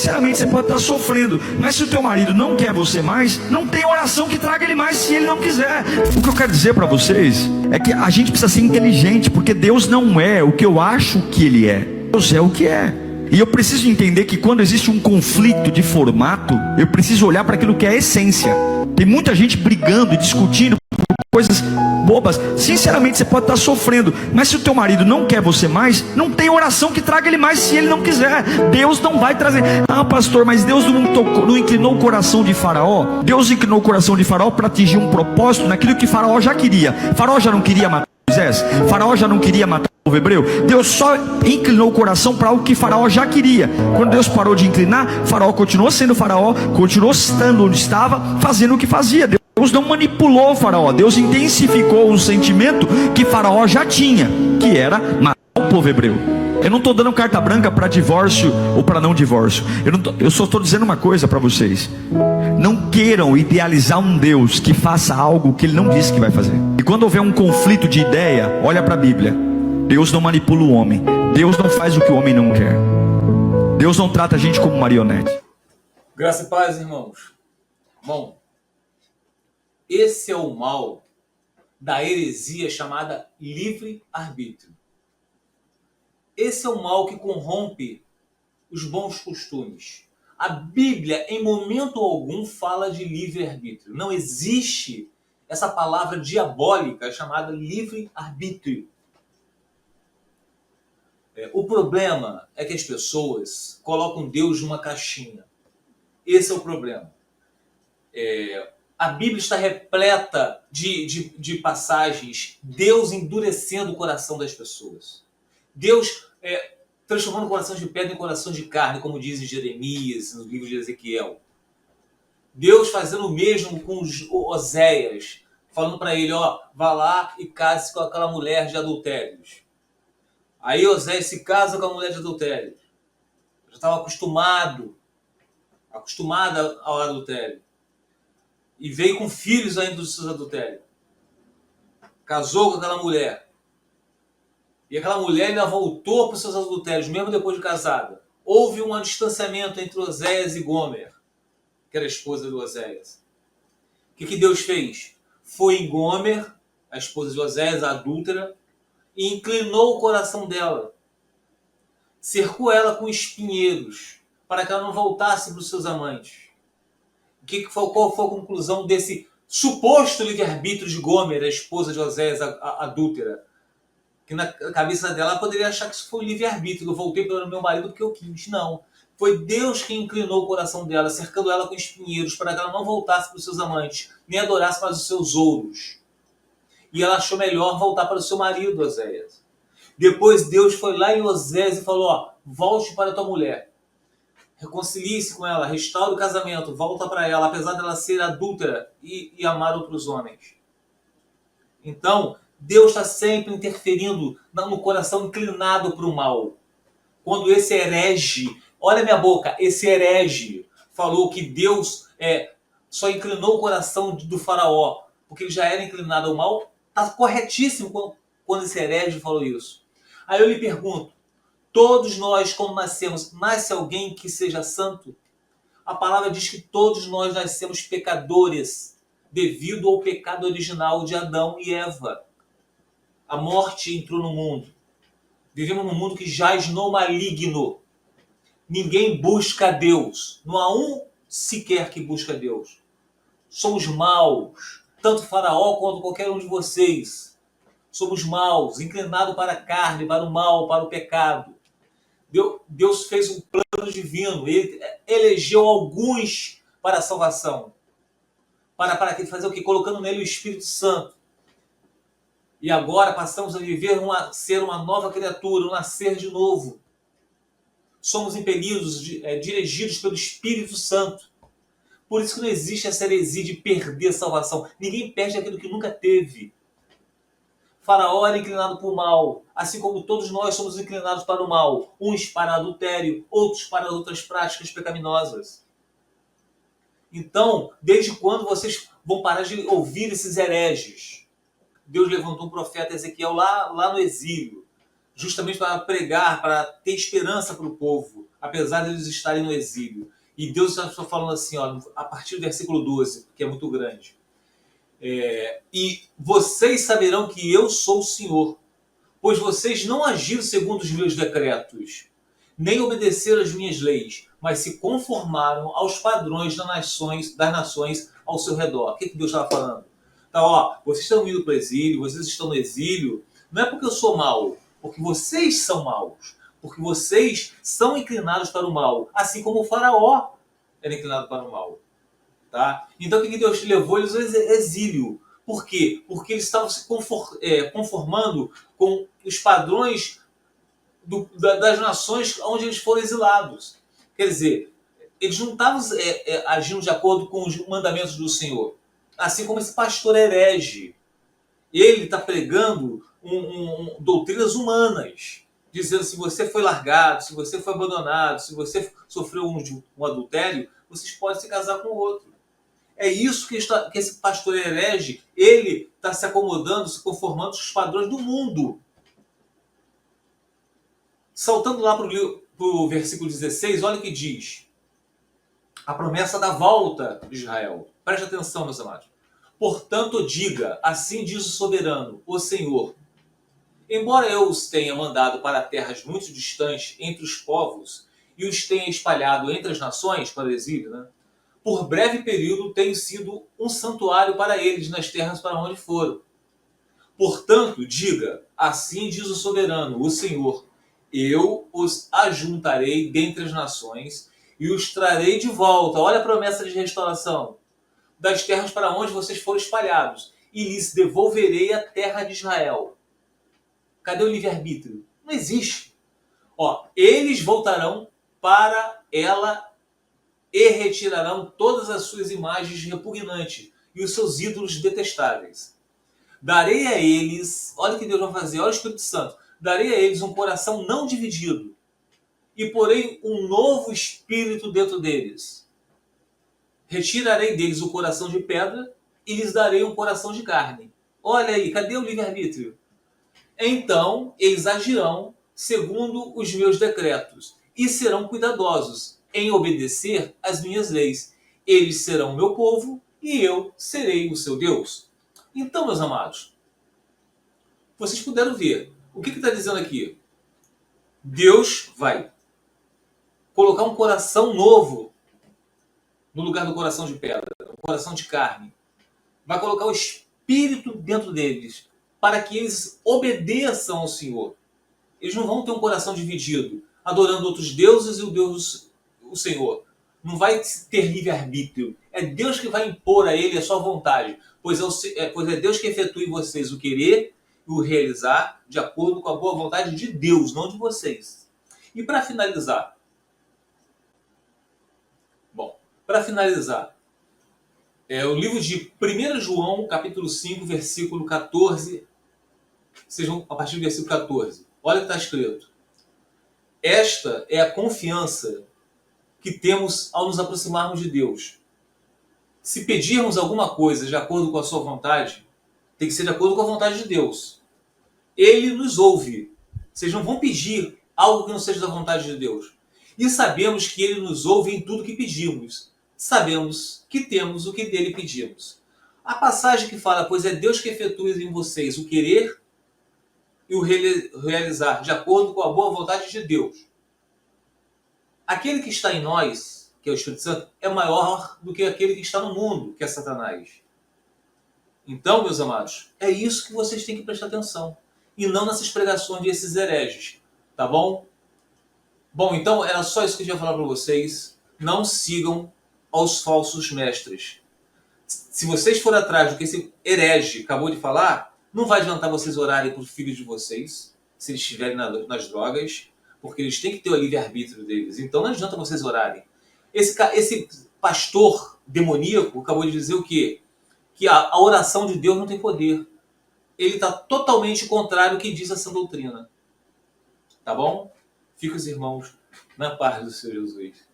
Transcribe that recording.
Sinceramente, você pode estar sofrendo, mas se o teu marido não quer você mais, não tem oração que traga ele mais se ele não quiser. O que eu quero dizer para vocês é que a gente precisa ser inteligente, porque Deus não é o que eu acho que Ele é. Deus é o que é. E eu preciso entender que quando existe um conflito de formato, eu preciso olhar para aquilo que é a essência. Tem muita gente brigando e discutindo coisas bobas. Sinceramente, você pode estar sofrendo, mas se o teu marido não quer você mais, não tem oração que traga ele mais se ele não quiser. Deus não vai trazer. Ah, pastor, mas Deus não inclinou o coração de Faraó. Deus inclinou o coração de Faraó para atingir um propósito naquilo que Faraó já queria. Faraó já não queria matar Moisés. Faraó já não queria matar o povo hebreu. Deus só inclinou o coração para algo que Faraó já queria. Quando Deus parou de inclinar, Faraó continuou sendo Faraó, continuou estando onde estava, fazendo o que fazia. Deus não manipulou o Faraó. Deus intensificou um sentimento que Faraó já tinha, que era matar o povo hebreu. Eu não estou dando carta branca para divórcio ou para não divórcio. Eu só estou dizendo uma coisa para vocês: não queiram idealizar um Deus que faça algo que Ele não disse que vai fazer. E quando houver um conflito de ideia, olha para a Bíblia. Deus não manipula o homem. Deus não faz o que o homem não quer. Deus não trata a gente como marionete. Graça e paz, irmãos. Bom, esse é o mal da heresia chamada livre-arbítrio. Esse é o mal que corrompe os bons costumes. A Bíblia, em momento algum, fala de livre-arbítrio. Não existe essa palavra diabólica chamada livre-arbítrio. O problema é que as pessoas colocam Deus numa caixinha. Esse é o problema. A Bíblia está repleta de passagens, Deus endurecendo o coração das pessoas. Deus transformando o coração de pedra em coração de carne, como diz em Jeremias, no livro de Ezequiel. Deus fazendo o mesmo com Oséias, falando para ele, vá lá e case com aquela mulher de adultérios. Aí Oséias se casa com a mulher de adultério. Já estava acostumada ao adultério. E veio com filhos ainda dos seus adultérios. Casou com aquela mulher. E aquela mulher ainda voltou para os seus adultérios, mesmo depois de casada. Houve um distanciamento entre Oséias e Gomer, que era a esposa de Oséias. O que Deus fez? Foi em Gomer, a esposa de Oséias, a adúltera, e inclinou o coração dela. Cercou ela com espinheiros, para que ela não voltasse para os seus amantes. Qual foi a conclusão desse suposto livre-arbítrio de Gomer, a esposa de Oséias, a adúltera? Que na cabeça dela ela poderia achar que isso foi um livre-arbítrio. Eu voltei pelo meu marido porque eu quis. Não. Foi Deus que inclinou o coração dela, cercando ela com espinheiros, para que ela não voltasse para os seus amantes, nem adorasse mais os seus ouros. E ela achou melhor voltar para o seu marido, Oséias. Depois Deus foi lá em Oséias e falou, volte para a tua mulher. Reconcilie-se com ela, restaure o casamento, volta para ela, apesar dela ser adúltera e amar outros homens. Então, Deus está sempre interferindo no coração inclinado para o mal. Quando esse herege, olha minha boca, esse herege falou que Deus só inclinou o coração do faraó, porque ele já era inclinado ao mal, está corretíssimo quando esse herege falou isso. Aí eu lhe pergunto, todos nós, quando nascemos, nasce alguém que seja santo? A palavra diz que todos nós nascemos pecadores, devido ao pecado original de Adão e Eva. A morte entrou no mundo. Vivemos num mundo que jaz no maligno. Ninguém busca Deus. Não há um sequer que busca Deus. Somos maus. Tanto Faraó quanto qualquer um de vocês. Somos maus, inclinados para a carne, para o mal, para o pecado. Deus fez um plano divino. Ele elegeu alguns para a salvação. Para fazer o quê? Colocando nele o Espírito Santo. E agora passamos a viver, ser uma nova criatura, um nascer de novo. Somos impelidos, dirigidos pelo Espírito Santo. Por isso que não existe essa heresia de perder a salvação. Ninguém perde aquilo que nunca teve. Faraó era inclinado para o mal, assim como todos nós somos inclinados para o mal. Uns para adultério, outros para outras práticas pecaminosas. Então, desde quando vocês vão parar de ouvir esses hereges? Deus levantou um profeta Ezequiel lá no exílio, justamente para pregar, para ter esperança para o povo, apesar de eles estarem no exílio. E Deus está falando assim, ó, a partir do versículo 12, que é muito grande. E vocês saberão que eu sou o Senhor, pois vocês não agiram segundo os meus decretos, nem obedeceram às minhas leis, mas se conformaram aos padrões das nações ao seu redor. O que Deus estava falando? Então, ó, vocês estão indo para o exílio, vocês estão no exílio, não é porque eu sou mau, porque vocês são maus, porque vocês são inclinados para o mal, assim como o faraó era inclinado para o mal. Tá? Então, o que Deus levou eles ao exílio? Por quê? Porque eles estavam se conformando com os padrões das nações onde eles foram exilados. Quer dizer, eles não estavam agindo de acordo com os mandamentos do Senhor. Assim como esse pastor herege. Ele está pregando doutrinas humanas, dizendo se você foi largado, se você foi abandonado, se você sofreu um adultério, vocês podem se casar com outro. É isso que esse pastor herege, ele está se acomodando, se conformando com os padrões do mundo. Saltando lá para o versículo 16, olha o que diz. A promessa da volta de Israel. Preste atenção, meus amados. Portanto, diga, assim diz o soberano, o Senhor. Embora eu os tenha mandado para terras muito distantes entre os povos e os tenha espalhado entre as nações, para o exílio, né? Por breve período tenho sido um santuário para eles nas terras para onde foram. Portanto, diga, assim diz o soberano, o Senhor, eu os ajuntarei dentre as nações e os trarei de volta. Olha a promessa de restauração. Das terras para onde vocês foram espalhados. E lhes devolverei a terra de Israel. Cadê o livre-arbítrio? Não existe. Ó, eles voltarão para ela e retirarão todas as suas imagens repugnantes e os seus ídolos detestáveis. Darei a eles, olha o que Deus vai fazer, olha o Espírito Santo, darei a eles um coração não dividido e porém um novo espírito dentro deles. Retirarei deles o coração de pedra e lhes darei um coração de carne. Olha aí, cadê o livre-arbítrio? Então eles agirão segundo os meus decretos e serão cuidadosos em obedecer às minhas leis. Eles serão meu povo e eu serei o seu Deus. Então, meus amados, vocês puderam ver. O que está dizendo aqui? Deus vai colocar um coração novo no lugar do coração de pedra, um coração de carne. Vai colocar o Espírito dentro deles para que eles obedeçam ao Senhor. Eles não vão ter um coração dividido, adorando outros deuses e o Senhor. Não vai ter livre-arbítrio. É Deus que vai impor a ele a sua vontade. Pois é Deus que efetua em vocês o querer e o realizar de acordo com a boa vontade de Deus, não de vocês. E para finalizar, o livro de 1 João, capítulo 5, versículo 14, sejam a partir do versículo 14. Olha o que está escrito. Esta é a confiança que temos ao nos aproximarmos de Deus. Se pedirmos alguma coisa de acordo com a sua vontade, tem que ser de acordo com a vontade de Deus. Ele nos ouve. Vocês não vão pedir algo que não seja da vontade de Deus. E sabemos que Ele nos ouve em tudo que pedimos. Sabemos que temos o que dele pedimos. A passagem que fala, pois é Deus que efetua em vocês o querer e o realizar de acordo com a boa vontade de Deus. Aquele que está em nós, que é o Espírito Santo, é maior do que aquele que está no mundo, que é Satanás. Então, meus amados, é isso que vocês têm que prestar atenção. E não nessas pregações desses hereges. Tá bom? Bom, então era só isso que eu tinha falar para vocês. Não sigam aos falsos mestres. Se vocês forem atrás do que esse herege acabou de falar, não vai adiantar vocês orarem por filhos de vocês, se eles estiverem nas drogas, porque eles têm que ter o livre-arbítrio deles. Então não adianta vocês orarem. Esse pastor demoníaco acabou de dizer o quê? Que a oração de Deus não tem poder. Ele está totalmente contrário ao que diz essa doutrina. Tá bom? Fica os irmãos na paz do Senhor Jesus.